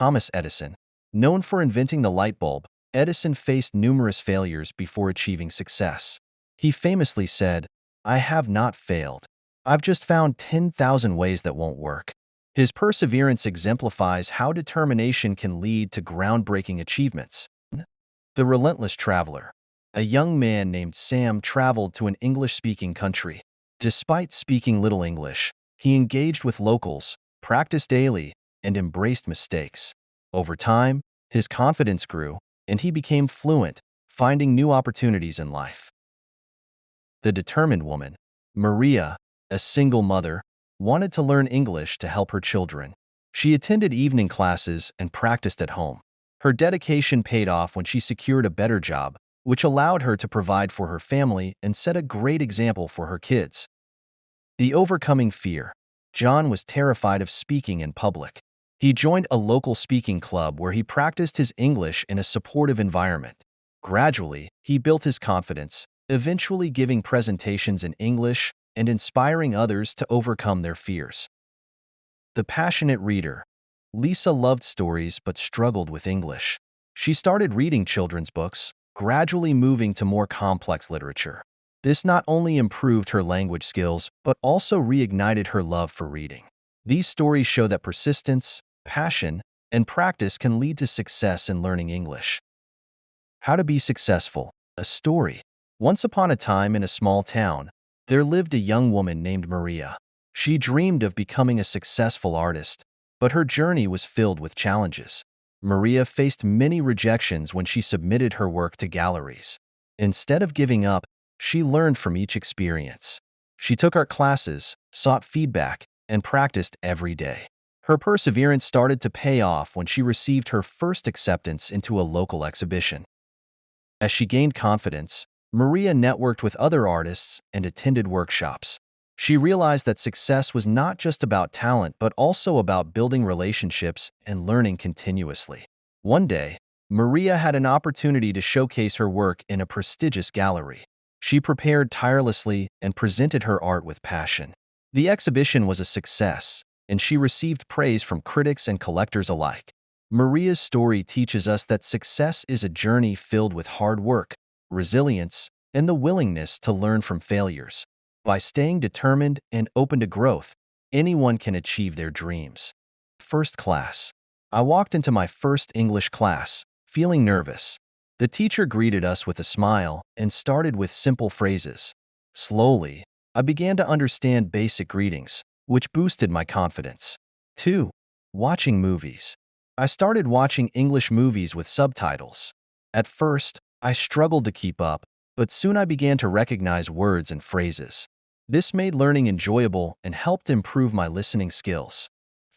Thomas Edison. Known for inventing the light bulb, Edison faced numerous failures before achieving success. He famously said, "I have not failed. I've just found 10,000 ways that won't work." His perseverance exemplifies how determination can lead to groundbreaking achievements. The Relentless Traveler. A young man named Sam traveled to an English-speaking country. Despite speaking little English, he engaged with locals, practiced daily, and embraced mistakes. Over time, his confidence grew, and he became fluent, finding new opportunities in life. The Determined Woman. Maria, a single mother, wanted to learn English to help her children. She attended evening classes and practiced at home. Her dedication paid off when she secured a better job, which allowed her to provide for her family and set a great example for her kids. The Overcoming Fear. John was terrified of speaking in public. He joined a local speaking club where he practiced his English in a supportive environment. Gradually, he built his confidence, eventually giving presentations in English and inspiring others to overcome their fears. The Passionate Reader. Lisa loved stories but struggled with English. She started reading children's books, gradually moving to more complex literature. This not only improved her language skills, but also reignited her love for reading. These stories show that persistence, passion, and practice can lead to success in learning English. How to be successful. A story. Once upon a time in a small town, there lived a young woman named Maria. She dreamed of becoming a successful artist, but her journey was filled with challenges. Maria faced many rejections when she submitted her work to galleries. Instead of giving up, she learned from each experience. She took art classes, sought feedback, and practiced every day. Her perseverance started to pay off when she received her first acceptance into a local exhibition. As she gained confidence, Maria networked with other artists and attended workshops. She realized that success was not just about talent but also about building relationships and learning continuously. One day, Maria had an opportunity to showcase her work in a prestigious gallery. She prepared tirelessly and presented her art with passion. The exhibition was a success, and she received praise from critics and collectors alike. Maria's story teaches us that success is a journey filled with hard work, resilience, and the willingness to learn from failures. By staying determined and open to growth, anyone can achieve their dreams. First class. I walked into my first English class, feeling nervous. The teacher greeted us with a smile and started with simple phrases. Slowly, I began to understand basic greetings, which boosted my confidence. 2. Watching movies. I started watching English movies with subtitles. At first, I struggled to keep up, but soon I began to recognize words and phrases. This made learning enjoyable and helped improve my listening skills.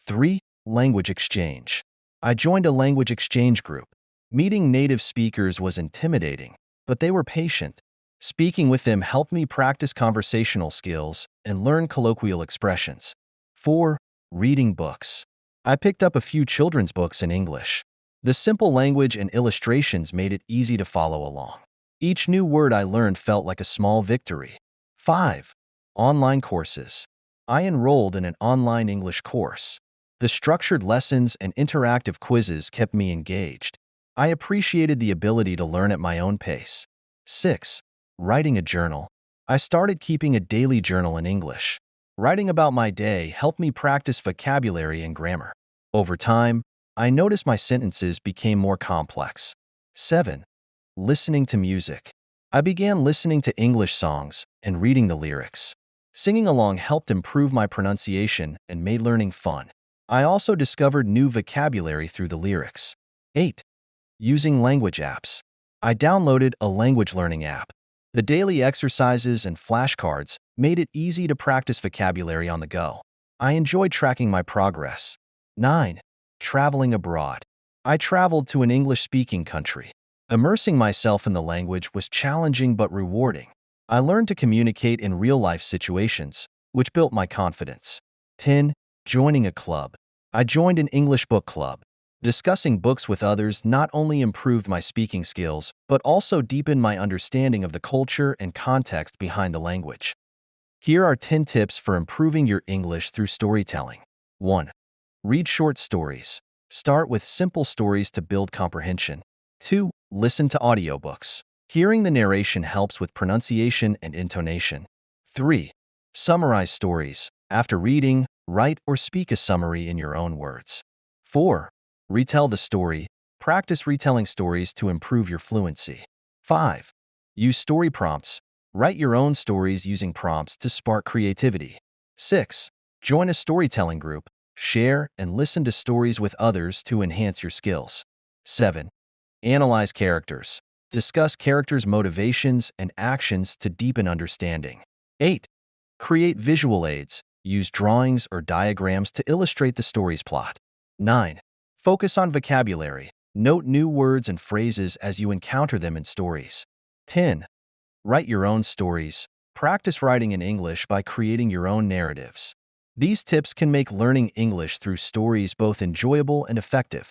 3. Language exchange. I joined a language exchange group. Meeting native speakers was intimidating, but they were patient. Speaking with them helped me practice conversational skills and learn colloquial expressions. 4. Reading books. I picked up a few children's books in English. The simple language and illustrations made it easy to follow along. Each new word I learned felt like a small victory. 5. Online courses. I enrolled in an online English course. The structured lessons and interactive quizzes kept me engaged. I appreciated the ability to learn at my own pace. 6. Writing a journal. I started keeping a daily journal in English. Writing about my day helped me practice vocabulary and grammar. Over time, I noticed my sentences became more complex. 7. Listening to music. I began listening to English songs and reading the lyrics. Singing along helped improve my pronunciation and made learning fun. I also discovered new vocabulary through the lyrics. 8. Using language apps. I downloaded a language learning app. The daily exercises and flashcards made it easy to practice vocabulary on the go. I enjoyed tracking my progress. 9. Traveling abroad. I traveled to an English-speaking country. Immersing myself in the language was challenging but rewarding. I learned to communicate in real-life situations, which built my confidence. 10. Joining a club. I joined an English book club. Discussing books with others not only improved my speaking skills, but also deepened my understanding of the culture and context behind the language. Here are 10 tips for improving your English through storytelling. 1. Read short stories. Start with simple stories to build comprehension. 2. Listen to audiobooks. Hearing the narration helps with pronunciation and intonation. 3. Summarize stories. After reading, write or speak a summary in your own words. 4. Retell the story. Practice retelling stories to improve your fluency. 5. Use story prompts. Write your own stories using prompts to spark creativity. 6. Join a storytelling group. Share and listen to stories with others to enhance your skills. 7. Analyze characters. Discuss characters' motivations and actions to deepen understanding. 8. Create visual aids. Use drawings or diagrams to illustrate the story's plot. 9. Focus on vocabulary. Note new words and phrases as you encounter them in stories. 10. Write your own stories. Practice writing in English by creating your own narratives. These tips can make learning English through stories both enjoyable and effective.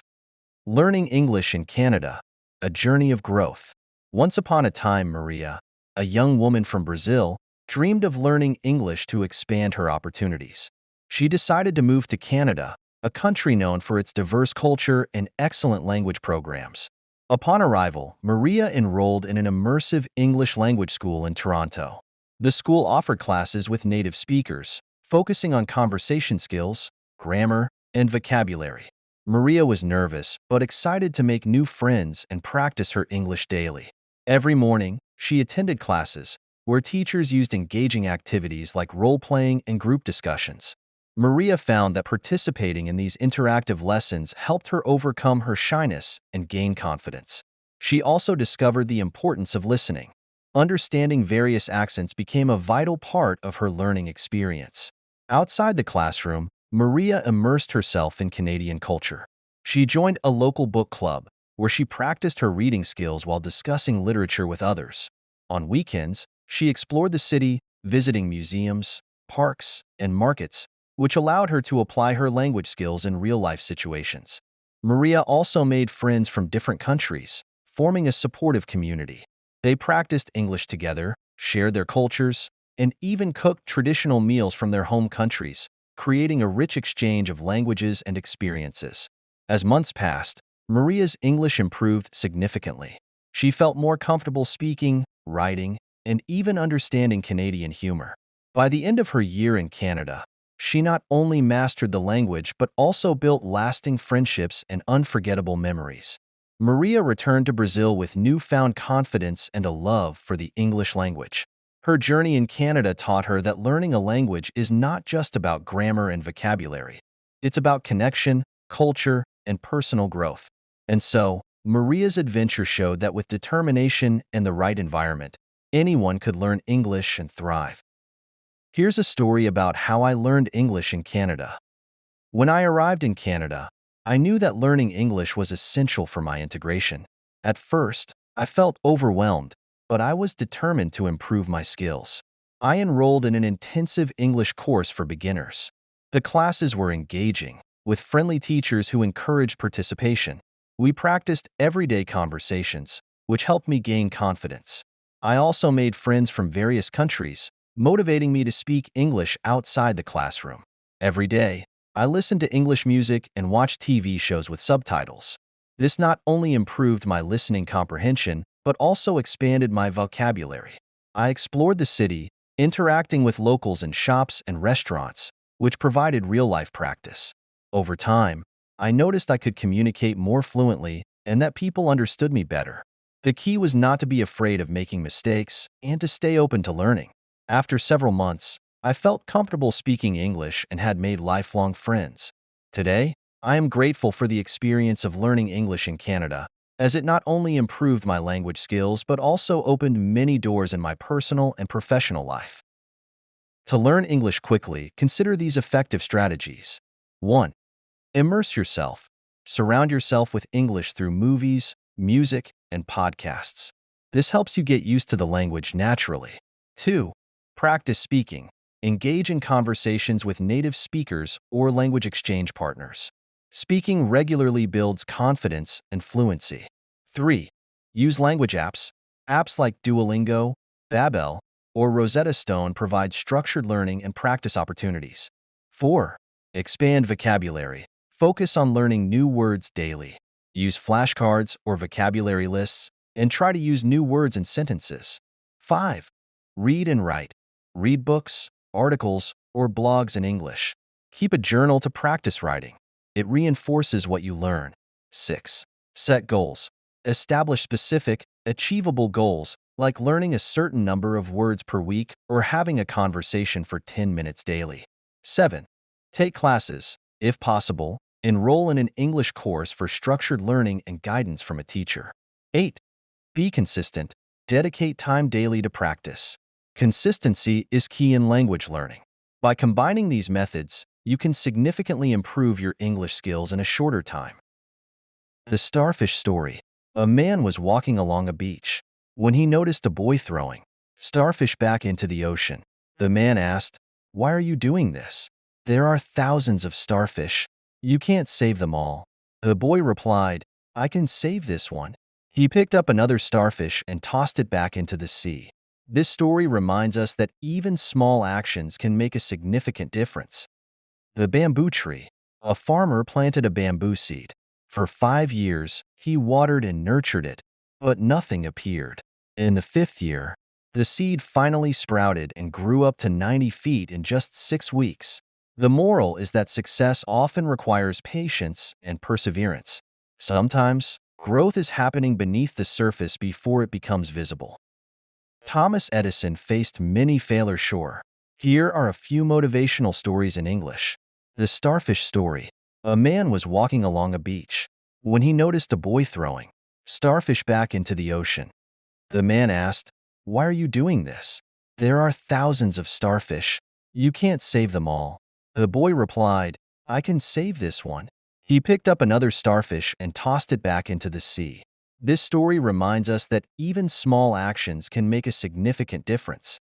Learning English in Canada, a journey of growth. Once upon a time, Maria, a young woman from Brazil, dreamed of learning English to expand her opportunities. She decided to move to Canada, a country known for its diverse culture and excellent language programs. Upon arrival, Maria enrolled in an immersive English language school in Toronto. The school offered classes with native speakers, focusing on conversation skills, grammar, and vocabulary. Maria was nervous but excited to make new friends and practice her English daily. Every morning, she attended classes, where teachers used engaging activities like role-playing and group discussions. Maria found that participating in these interactive lessons helped her overcome her shyness and gain confidence. She also discovered the importance of listening. Understanding various accents became a vital part of her learning experience. Outside the classroom, Maria immersed herself in Canadian culture. She joined a local book club, where she practiced her reading skills while discussing literature with others. On weekends, she explored the city, visiting museums, parks, and markets, which allowed her to apply her language skills in real-life situations. Maria also made friends from different countries, forming a supportive community. They practiced English together, shared their cultures, and even cooked traditional meals from their home countries, creating a rich exchange of languages and experiences. As months passed, Maria's English improved significantly. She felt more comfortable speaking, writing, and even understanding Canadian humor. By the end of her year in Canada, she not only mastered the language but also built lasting friendships and unforgettable memories. Maria returned to Brazil with newfound confidence and a love for the English language. Her journey in Canada taught her that learning a language is not just about grammar and vocabulary. It's about connection, culture, and personal growth. And so, Maria's adventure showed that with determination and the right environment, anyone could learn English and thrive. Here's a story about how I learned English in Canada. When I arrived in Canada, I knew that learning English was essential for my integration. At first, I felt overwhelmed, but I was determined to improve my skills. I enrolled in an intensive English course for beginners. The classes were engaging, with friendly teachers who encouraged participation. We practiced everyday conversations, which helped me gain confidence. I also made friends from various countries, motivating me to speak English outside the classroom. Every day, I listened to English music and watched TV shows with subtitles. This not only improved my listening comprehension, but also expanded my vocabulary. I explored the city, interacting with locals in shops and restaurants, which provided real-life practice. Over time, I noticed I could communicate more fluently and that people understood me better. The key was not to be afraid of making mistakes and to stay open to learning. After several months, I felt comfortable speaking English and had made lifelong friends. Today, I am grateful for the experience of learning English in Canada, as it not only improved my language skills but also opened many doors in my personal and professional life. To learn English quickly, consider these effective strategies. 1. Immerse yourself. Surround yourself with English through movies, music, and podcasts. This helps you get used to the language naturally. 2. Practice speaking. Engage in conversations with native speakers or language exchange partners. Speaking regularly builds confidence and fluency. 3. Use language apps. Apps like Duolingo, Babbel, or Rosetta Stone provide structured learning and practice opportunities. 4. Expand vocabulary. Focus on learning new words daily. Use flashcards or vocabulary lists and try to use new words and sentences. 5. Read and write. Read books, articles, or blogs in English. Keep a journal to practice writing. It reinforces what you learn. 6. Set goals. Establish specific, achievable goals, like learning a certain number of words per week or having a conversation for 10 minutes daily. 7. Take classes. If possible, enroll in an English course for structured learning and guidance from a teacher. 8. Be consistent. Dedicate time daily to practice. Consistency is key in language learning. By combining these methods, you can significantly improve your English skills in a shorter time. The starfish story. A man was walking along a beach when he noticed a boy throwing starfish back into the ocean. The man asked, "Why are you doing this? There are thousands of starfish. You can't save them all." The boy replied, "I can save this one." He picked up another starfish and tossed it back into the sea. This story reminds us that even small actions can make a significant difference. The bamboo tree. A farmer planted a bamboo seed. For 5 years, he watered and nurtured it, but nothing appeared. In the 5th year, the seed finally sprouted and grew up to 90 feet in just 6 weeks. The moral is that success often requires patience and perseverance. Sometimes, growth is happening beneath the surface before it becomes visible. Thomas Edison faced many failures. Sure. Here are a few motivational stories in English. The starfish story. A man was walking along a beach when he noticed a boy throwing starfish back into the ocean. The man asked, "Why are you doing this? There are thousands of starfish. You can't save them all." The boy replied, "I can save this one." He picked up another starfish and tossed it back into the sea. This story reminds us that even small actions can make a significant difference.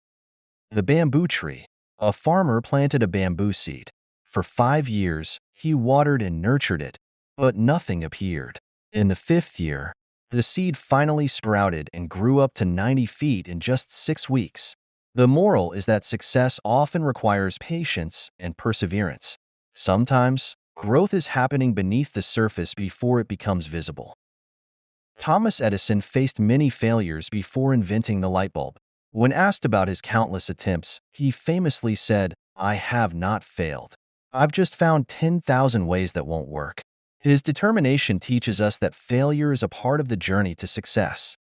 The bamboo tree. A farmer planted a bamboo seed. For 5 years, he watered and nurtured it, but nothing appeared. In the 5th year, the seed finally sprouted and grew up to 90 feet in just 6 weeks. The moral is that success often requires patience and perseverance. Sometimes, growth is happening beneath the surface before it becomes visible. Thomas Edison faced many failures before inventing the light bulb. When asked about his countless attempts, he famously said, "I have not failed. I've just found 10,000 ways that won't work." His determination teaches us that failure is a part of the journey to success.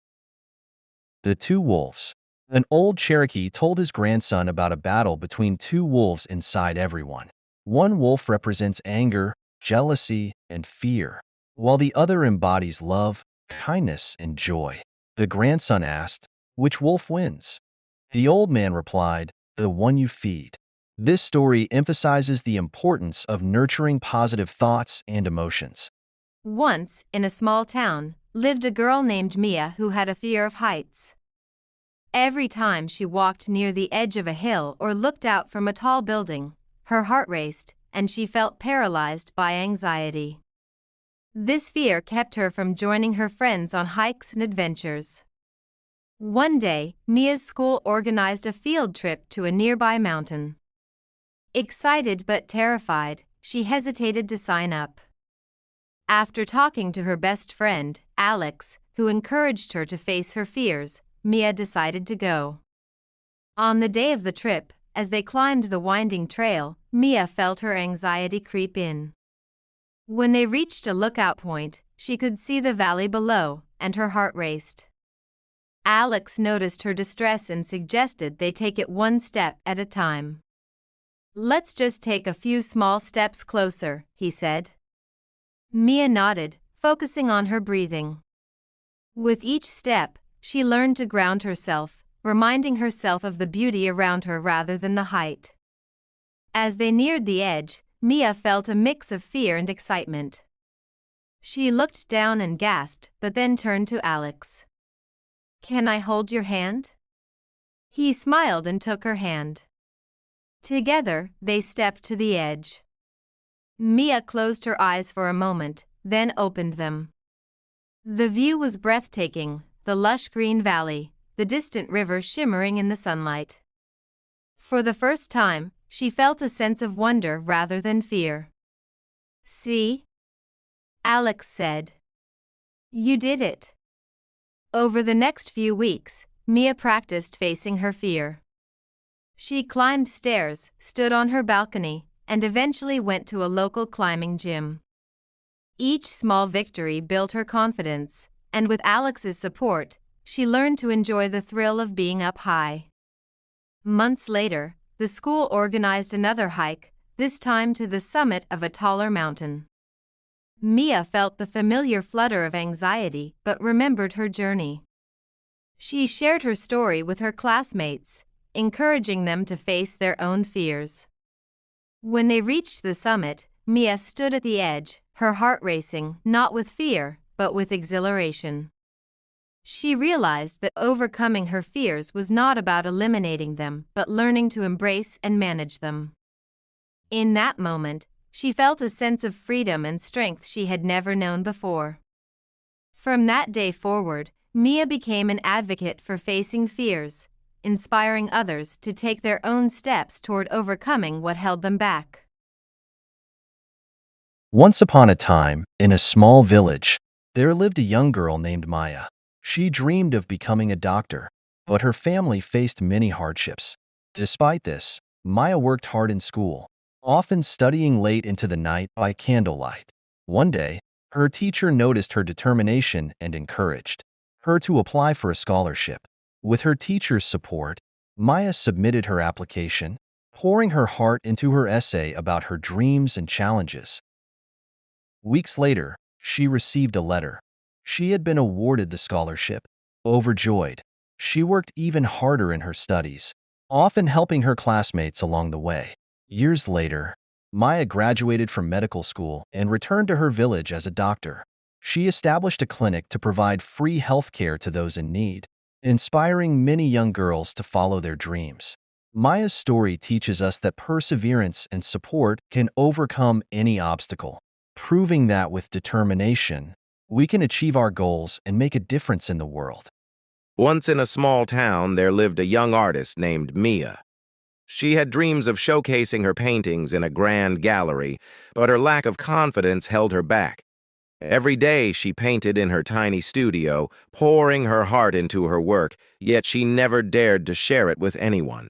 The two wolves. An old Cherokee told his grandson about a battle between two wolves inside everyone. One wolf represents anger, jealousy, and fear, while the other embodies love, kindness, and joy. The grandson asked, "Which wolf wins?" The old man replied, "The one you feed." This story emphasizes the importance of nurturing positive thoughts and emotions. Once, in a small town, lived a girl named Mia who had a fear of heights. Every time she walked near the edge of a hill or looked out from a tall building, her heart raced, and she felt paralyzed by anxiety. This fear kept her from joining her friends on hikes and adventures. One day, Mia's school organized a field trip to a nearby mountain. Excited but terrified, she hesitated to sign up. After talking to her best friend, Alex, who encouraged her to face her fears, Mia decided to go. On the day of the trip, as they climbed the winding trail, Mia felt her anxiety creep in. When they reached a lookout point, she could see the valley below, and her heart raced. Alex noticed her distress and suggested they take it one step at a time. "Let's just take a few small steps closer," he said. Mia nodded, focusing on her breathing. With each step, she learned to ground herself, reminding herself of the beauty around her rather than the height. As they neared the edge, Mia felt a mix of fear and excitement. She looked down and gasped, but then turned to Alex. "Can I hold your hand?" He smiled and took her hand. Together, they stepped to the edge. Mia closed her eyes for a moment, then opened them. The view was breathtaking, the lush green valley, the distant river shimmering in the sunlight. For the first time, she felt a sense of wonder rather than fear. See? Alex said. You did it. Over the next few weeks, Mia practiced facing her fear. She climbed stairs, stood on her balcony, and eventually went to a local climbing gym. Each small victory built her confidence, and with Alex's support, she learned to enjoy the thrill of being up high. Months later, the school organized another hike, this time to the summit of a taller mountain. Mia felt the familiar flutter of anxiety but remembered her journey. She shared her story with her classmates, encouraging them to face their own fears. When they reached the summit, Mia stood at the edge, her heart racing, not with fear, but with exhilaration. She realized that overcoming her fears was not about eliminating them, but learning to embrace and manage them. In that moment, she felt a sense of freedom and strength she had never known before. From that day forward, Mia became an advocate for facing fears, inspiring others to take their own steps toward overcoming what held them back. Once upon a time, in a small village, there lived a young girl named Maya. She dreamed of becoming a doctor, but her family faced many hardships. Despite this, Maya worked hard in school, often studying late into the night by candlelight. One day, her teacher noticed her determination and encouraged her to apply for a scholarship. With her teacher's support, Maya submitted her application, pouring her heart into her essay about her dreams and challenges. Weeks later, she received a letter. She had been awarded the scholarship. Overjoyed, she worked even harder in her studies, often helping her classmates along the way. Years later, Maya graduated from medical school and returned to her village as a doctor. She established a clinic to provide free health care to those in need, inspiring many young girls to follow their dreams. Maya's story teaches us that perseverance and support can overcome any obstacle, proving that with determination, we can achieve our goals and make a difference in the world. Once in a small town, there lived a young artist named Mia. She had dreams of showcasing her paintings in a grand gallery, but her lack of confidence held her back. Every day she painted in her tiny studio, pouring her heart into her work, yet she never dared to share it with anyone.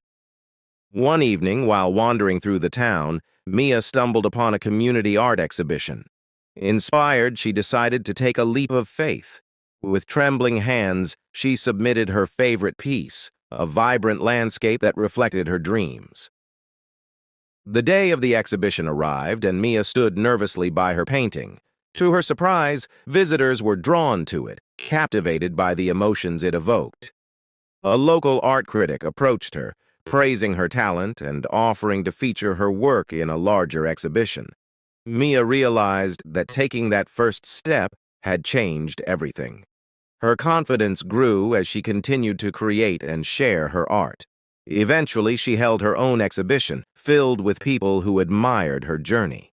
One evening, while wandering through the town, Mia stumbled upon a community art exhibition. Inspired, she decided to take a leap of faith. With trembling hands, she submitted her favorite piece, a vibrant landscape that reflected her dreams. The day of the exhibition arrived, and Mia stood nervously by her painting. To her surprise, visitors were drawn to it, captivated by the emotions it evoked. A local art critic approached her, praising her talent and offering to feature her work in a larger exhibition. Mia realized that taking that first step had changed everything. Her confidence grew as she continued to create and share her art. Eventually, she held her own exhibition, filled with people who admired her journey.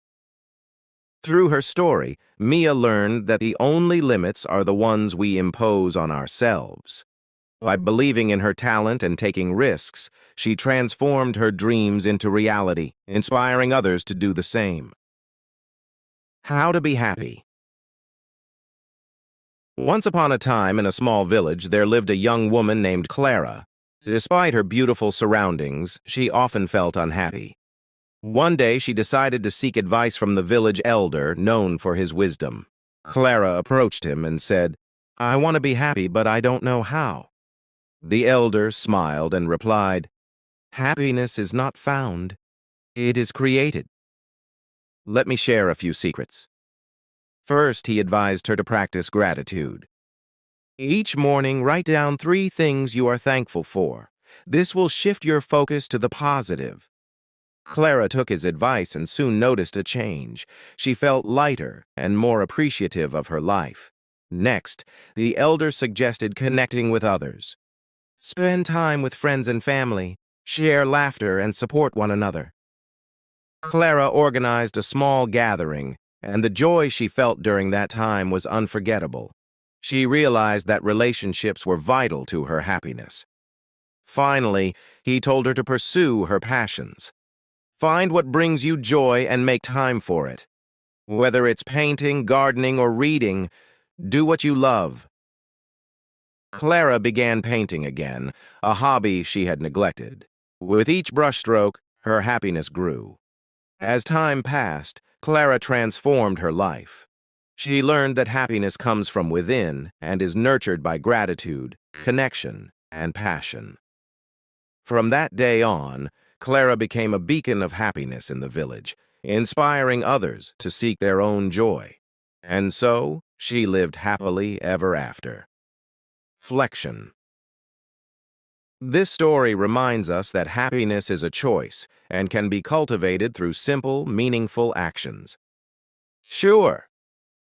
Through her story, Mia learned that the only limits are the ones we impose on ourselves. By believing in her talent and taking risks, she transformed her dreams into reality, inspiring others to do the same. How to be happy. Once upon a time, in a small village, there lived a young woman named Clara. Despite her beautiful surroundings, she often felt unhappy. One day, she decided to seek advice from the village elder, known for his wisdom. Clara approached him and said, "I want to be happy, but I don't know how." The elder smiled and replied, "Happiness is not found, it is created." Let me share a few secrets. First, he advised her to practice gratitude. Each morning, write down 3 things you are thankful for. This will shift your focus to the positive. Clara took his advice and soon noticed a change. She felt lighter and more appreciative of her life. Next, the elder suggested connecting with others. Spend time with friends and family, share laughter, and support one another. Clara organized a small gathering, and the joy she felt during that time was unforgettable. She realized that relationships were vital to her happiness. Finally, he told her to pursue her passions. Find what brings you joy and make time for it. Whether it's painting, gardening, or reading, do what you love. Clara began painting again, a hobby she had neglected. With each brushstroke, her happiness grew. As time passed, Clara transformed her life. She learned that happiness comes from within and is nurtured by gratitude, connection, and passion. From that day on, Clara became a beacon of happiness in the village, inspiring others to seek their own joy. And so, she lived happily ever after. Flexion. This story reminds us that happiness is a choice and can be cultivated through simple, meaningful actions. Sure,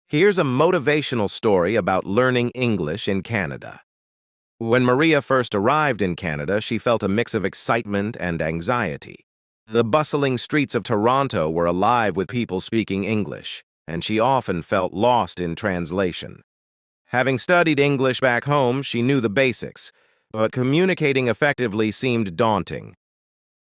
here's a motivational story about learning English in Canada. When Maria first arrived in Canada, she felt a mix of excitement and anxiety. The bustling streets of Toronto were alive with people speaking English, and she often felt lost in translation. Having studied English back home, she knew the basics, but communicating effectively seemed daunting.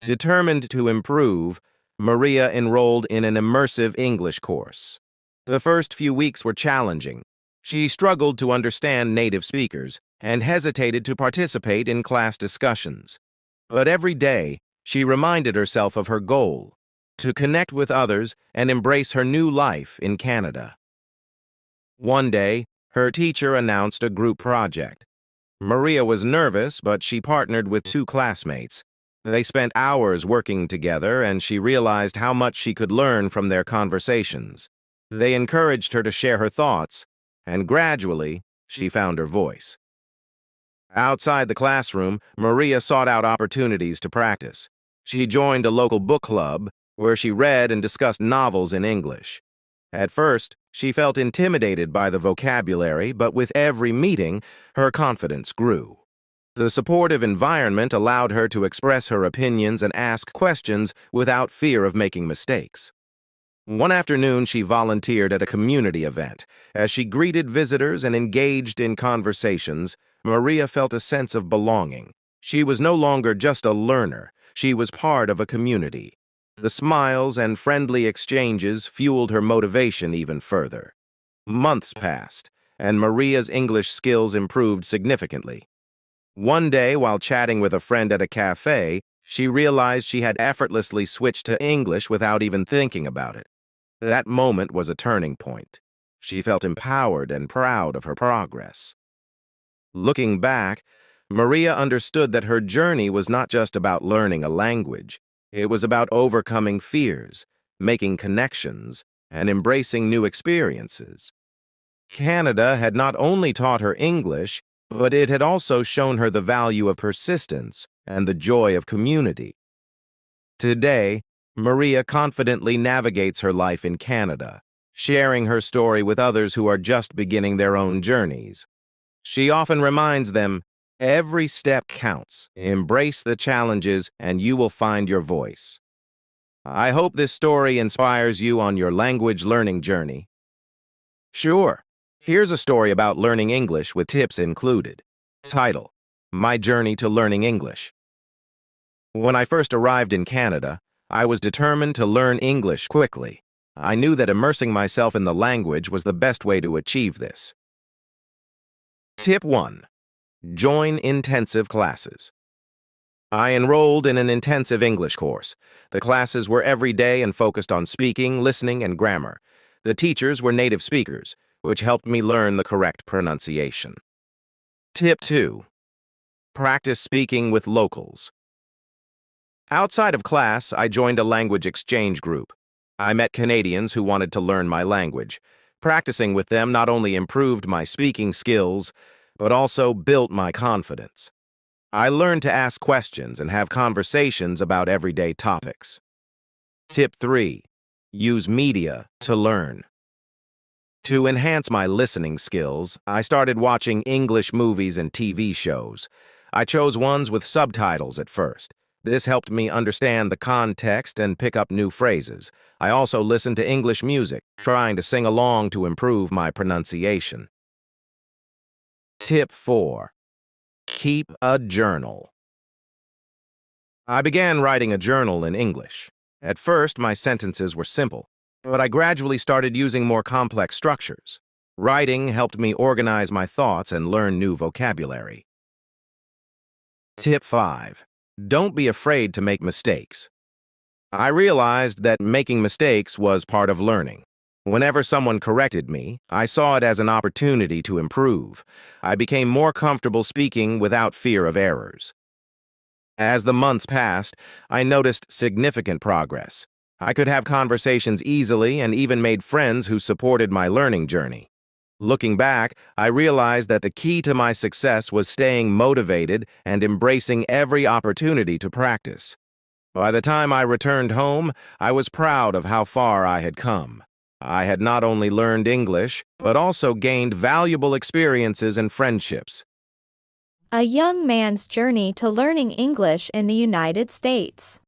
Determined to improve, Maria enrolled in an immersive English course. The first few weeks were challenging. She struggled to understand native speakers and hesitated to participate in class discussions. But every day, she reminded herself of her goal, to connect with others and embrace her new life in Canada. One day, her teacher announced a group project. Maria was nervous, but she partnered with two classmates. They spent hours working together, and she realized how much she could learn from their conversations. They encouraged her to share her thoughts, and gradually, she found her voice. Outside the classroom, Maria sought out opportunities to practice. She joined a local book club, where she read and discussed novels in English. At first, she felt intimidated by the vocabulary, but with every meeting, her confidence grew. The supportive environment allowed her to express her opinions and ask questions without fear of making mistakes. One afternoon, she volunteered at a community event. As she greeted visitors and engaged in conversations, Maria felt a sense of belonging. She was no longer just a learner, she was part of a community. The smiles and friendly exchanges fueled her motivation even further. Months passed, and Maria's English skills improved significantly. One day, while chatting with a friend at a cafe, she realized she had effortlessly switched to English without even thinking about it. That moment was a turning point. She felt empowered and proud of her progress. Looking back, Maria understood that her journey was not just about learning a language. It was about overcoming fears, making connections, and embracing new experiences. Canada had not only taught her English, but it had also shown her the value of persistence and the joy of community. Today, Maria confidently navigates her life in Canada, sharing her story with others who are just beginning their own journeys. She often reminds them, every step counts. Embrace the challenges and you will find your voice. I hope this story inspires you on your language learning journey. Sure, here's a story about learning English with tips included. Title: My Journey to Learning English. When I first arrived in Canada, I was determined to learn English quickly. I knew that immersing myself in the language was the best way to achieve this. Tip 1. Join intensive classes. I enrolled in an intensive English course. The classes were every day and focused on speaking, listening, and grammar. The teachers were native speakers, which helped me learn the correct pronunciation. Tip 2. Practice speaking with locals. Outside of class, I joined a language exchange group. I met Canadians who wanted to learn my language. Practicing with them not only improved my speaking skills, but also built my confidence. I learned to ask questions and have conversations about everyday topics. Tip 3. Use media to learn. To enhance my listening skills, I started watching English movies and TV shows. I chose ones with subtitles at first. This helped me understand the context and pick up new phrases. I also listened to English music, trying to sing along to improve my pronunciation. Tip 4. Keep a journal. I began writing a journal in English. At first, my sentences were simple. but I gradually started using more complex structures. Writing helped me organize my thoughts and learn new vocabulary. Tip 5. Don't be afraid to make mistakes. I realized that making mistakes was part of learning. Whenever someone corrected me, I saw it as an opportunity to improve. I became more comfortable speaking without fear of errors. As the months passed, I noticed significant progress. I could have conversations easily and even made friends who supported my learning journey. Looking back, I realized that the key to my success was staying motivated and embracing every opportunity to practice. By the time I returned home, I was proud of how far I had come. I had not only learned English, but also gained valuable experiences and friendships. A young man's journey to learning English in the United States.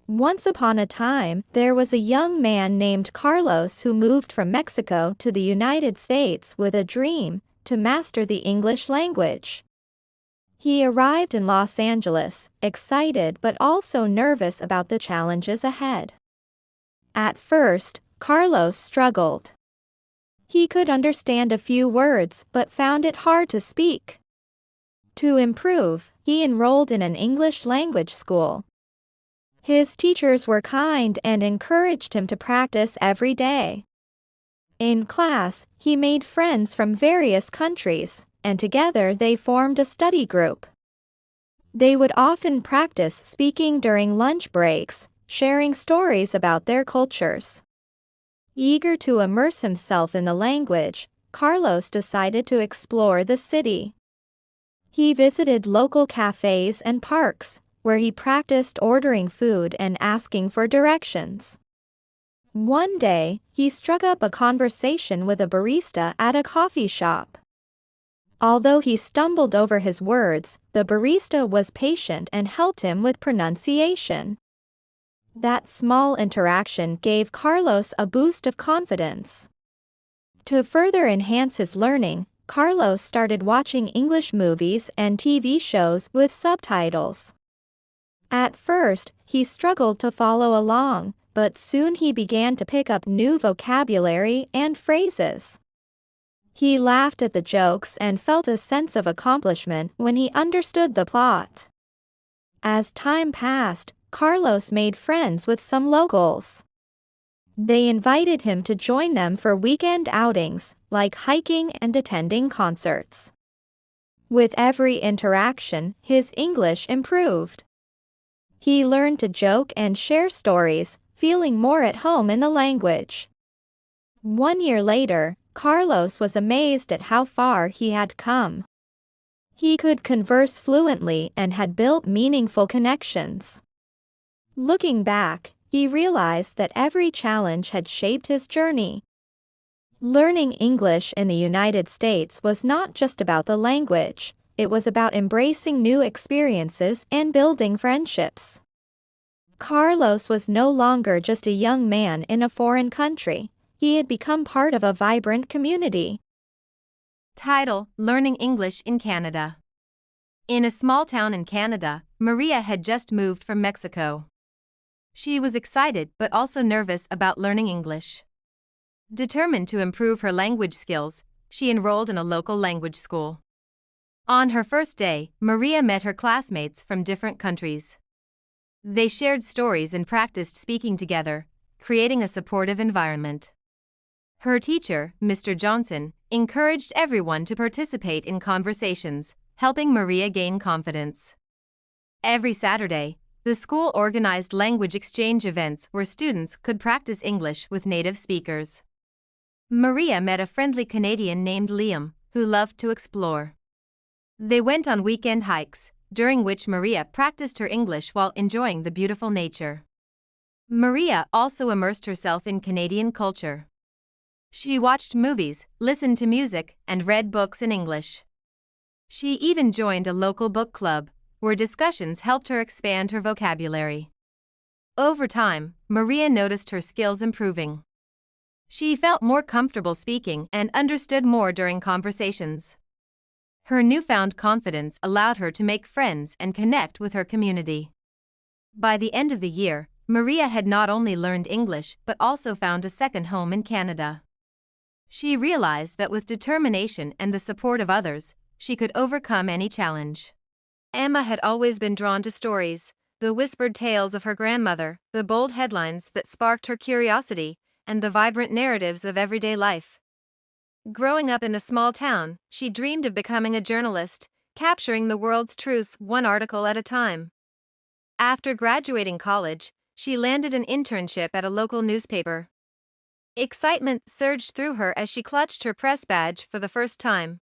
Once upon a time, there was a young man named Carlos who moved from Mexico to the United States with a dream to master the English language. He arrived in Los Angeles, excited but also nervous about the challenges ahead. At first, Carlos struggled. He could understand a few words but found it hard to speak. To improve, he enrolled in an English language school. His teachers were kind and encouraged him to practice every day. In class, he made friends from various countries, and together they formed a study group. They would often practice speaking during lunch breaks, sharing stories about their cultures. Eager to immerse himself in the language, Carlos decided to explore the city. He visited local cafes and parks, where he practiced ordering food and asking for directions. One day, he struck up a conversation with a barista at a coffee shop. Although he stumbled over his words, the barista was patient and helped him with pronunciation. That small interaction gave Carlos a boost of confidence. To further enhance his learning, Carlos started watching English movies and TV shows with subtitles. At first, he struggled to follow along, but soon he began to pick up new vocabulary and phrases. He laughed at the jokes and felt a sense of accomplishment when he understood the plot. As time passed, Carlos made friends with some locals. They invited him to join them for weekend outings, like hiking and attending concerts. With every interaction, his English improved. He learned to joke and share stories, feeling more at home in the language. 1 year later, Carlos was amazed at how far he had come. He could converse fluently and had built meaningful connections. Looking back, he realized that every challenge had shaped his journey. Learning English in the United States was not just about the language, it was about embracing new experiences and building friendships. Carlos was no longer just a young man in a foreign country, he had become part of a vibrant community. Title: Learning English in Canada. In a small town in Canada, Maria had just moved from Mexico. She was excited but also nervous about learning English. Determined to improve her language skills, she enrolled in a local language school. On her first day, Maria met her classmates from different countries. They shared stories and practiced speaking together, creating a supportive environment. Her teacher, Mr. Johnson, encouraged everyone to participate in conversations, helping Maria gain confidence. Every Saturday, the school organized language exchange events where students could practice English with native speakers. Maria met a friendly Canadian named Liam, who loved to explore. They went on weekend hikes, during which Maria practiced her English while enjoying the beautiful nature. Maria also immersed herself in Canadian culture. She watched movies, listened to music, and read books in English. She even joined a local book club, where discussions helped her expand her vocabulary. Over time, Maria noticed her skills improving. She felt more comfortable speaking and understood more during conversations. Her newfound confidence allowed her to make friends and connect with her community. By the end of the year, Maria had not only learned English but also found a second home in Canada. She realized that with determination and the support of others, she could overcome any challenge. Emma had always been drawn to stories, the whispered tales of her grandmother, the bold headlines that sparked her curiosity, and the vibrant narratives of everyday life. Growing up in a small town, she dreamed of becoming a journalist, capturing the world's truths one article at a time. After graduating college, she landed an internship at a local newspaper. Excitement surged through her as she clutched her press badge for the first time.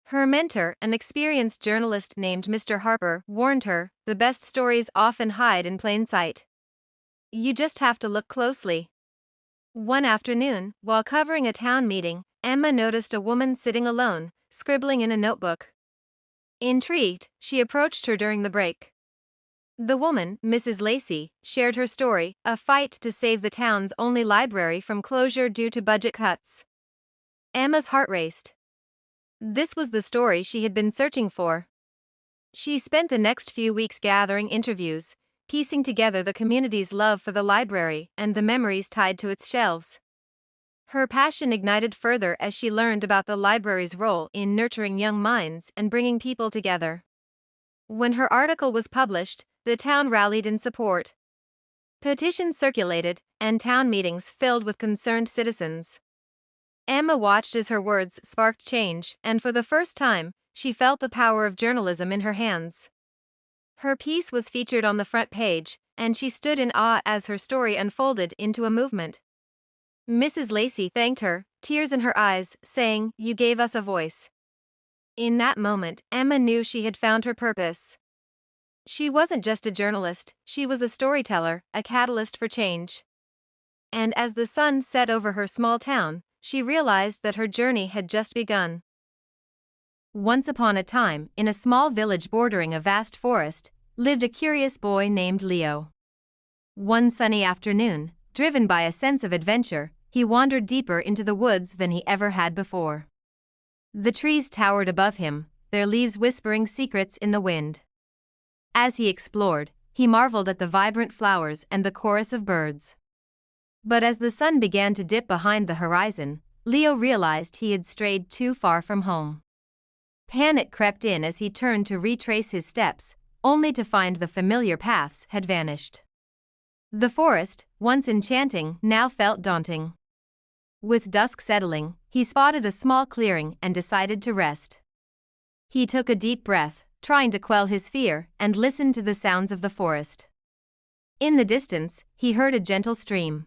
Her mentor, an experienced journalist named Mr. Harper, warned her, "The best stories often hide in plain sight. You just have to look closely." One afternoon, while covering a town meeting, Emma noticed a woman sitting alone, scribbling in a notebook. Intrigued, she approached her during the break. The woman, Mrs. Lacey, shared her story, a fight to save the town's only library from closure due to budget cuts. Emma's heart raced. This was the story she had been searching for. She spent the next few weeks gathering interviews, piecing together the community's love for the library and the memories tied to its shelves. Her passion ignited further as she learned about the library's role in nurturing young minds and bringing people together. When her article was published, the town rallied in support. Petitions circulated, and town meetings filled with concerned citizens. Emma watched as her words sparked change, and for the first time, she felt the power of journalism in her hands. Her piece was featured on the front page, and she stood in awe as her story unfolded into a movement. Mrs. Lacey thanked her, tears in her eyes, saying, "You gave us a voice." In that moment, Emma knew she had found her purpose. She wasn't just a journalist, she was a storyteller, a catalyst for change. And as the sun set over her small town, she realized that her journey had just begun. Once upon a time, in a small village bordering a vast forest, lived a curious boy named Leo. One sunny afternoon, driven by a sense of adventure, he wandered deeper into the woods than he ever had before. The trees towered above him, their leaves whispering secrets in the wind. As he explored, he marveled at the vibrant flowers and the chorus of birds. But as the sun began to dip behind the horizon, Leo realized he had strayed too far from home. Panic crept in as he turned to retrace his steps, only to find the familiar paths had vanished. The forest, once enchanting, now felt daunting. With dusk settling, he spotted a small clearing and decided to rest. He took a deep breath, trying to quell his fear, and listened to the sounds of the forest. In the distance, he heard a gentle stream.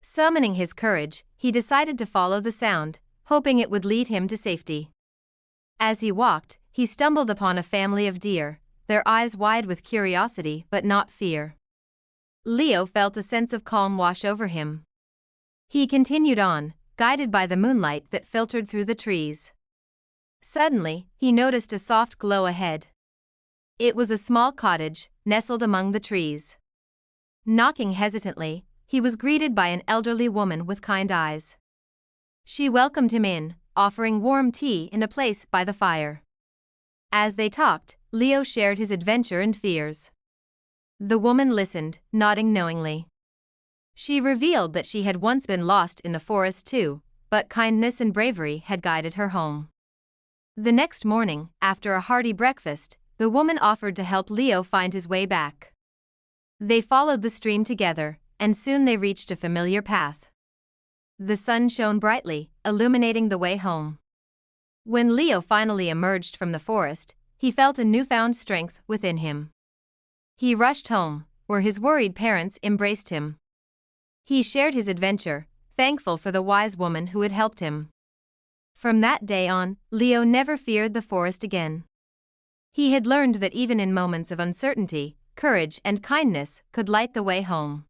Summoning his courage, he decided to follow the sound, hoping it would lead him to safety. As he walked, he stumbled upon a family of deer, their eyes wide with curiosity but not fear. Leo felt a sense of calm wash over him. He continued on, guided by the moonlight that filtered through the trees. Suddenly, he noticed a soft glow ahead. It was a small cottage, nestled among the trees. Knocking hesitantly, he was greeted by an elderly woman with kind eyes. She welcomed him in, offering warm tea in a place by the fire. As they talked, Leo shared his adventure and fears. The woman listened, nodding knowingly. She revealed that she had once been lost in the forest too, but kindness and bravery had guided her home. The next morning, after a hearty breakfast, the woman offered to help Leo find his way back. They followed the stream together, and soon they reached a familiar path. The sun shone brightly, illuminating the way home. When Leo finally emerged from the forest, he felt a newfound strength within him. He rushed home, where his worried parents embraced him. He shared his adventure, thankful for the wise woman who had helped him. From that day on, Leo never feared the forest again. He had learned that even in moments of uncertainty, courage and kindness could light the way home.